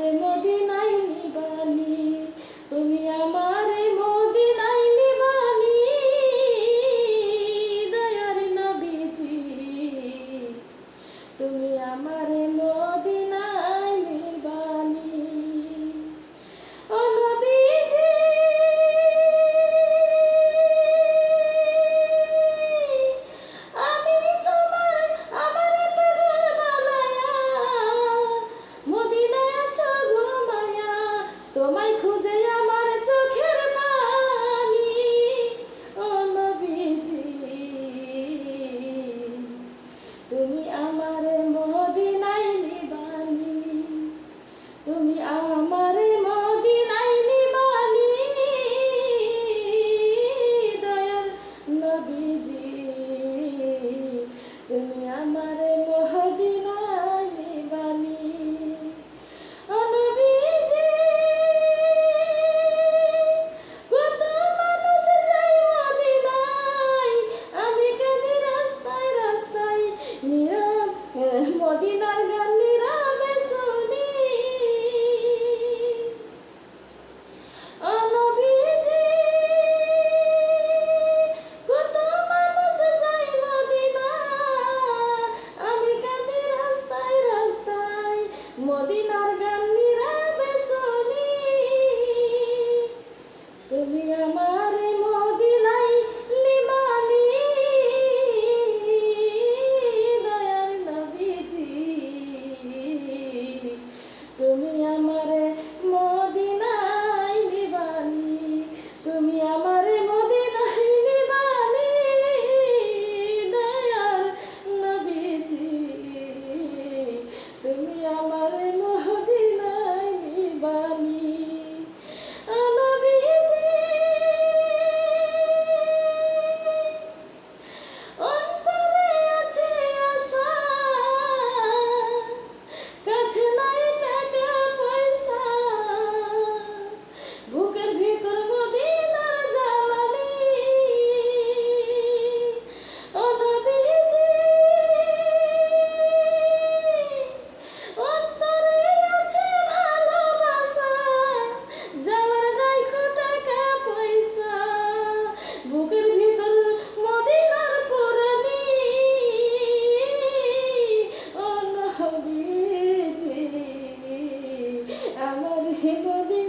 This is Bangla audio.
আমারে মদিনায় নিবানি, তুমি আমারে মদিনায় নিবানি, দয়ার নবীজি তুমি আমারে মদিনায় নিবানি। ও নবীজি আমি তোমার আমারে পাগল বানায়া, মদিনায় আছো ঘুমায়া, তোমায় খুঁজে আমার চোখের পানি। ও নবীজি তুমি আমারে মদিনায় নিবানি, তুমি আমারে মদিনায় নিবানি, দয়াল নবীজি তুমি আমারে মদিনায় নিবানি। ও নবীজি কত মানুষ যায় মদিনায়, আমি কাঁদি রাস্তায় রাস্তায়, মদিনার গান নীরবে শুনি। ও নবীজি কত মানুষ যায় মদিনায়, আমি কাঁদি রাস্তায় রাস্তায়, মদিনার গান নীরবে শুনি। তুমি আমারে মদিনায় নিবানি, দয়ার নবীজি তুমি আমারে মদিনায় নিবানি, তুমি আমারে মদিনায় নিবানি, দয়ার নবীজি তুমি আমারে মদিনায় নিবানি। ও নবীজি অন্তরে আছে আশা, কাছে নাই টাকা পয়সা, বুকের ভিতর মদিনার জ্বালানি। ও নবীজি অন্তরে আছে ভালোবাসা, যাওয়ার নাই টাকা পয়সা, বুকের ভিতর মদিনার পুরানি। ও নবীজি আমার মদিনা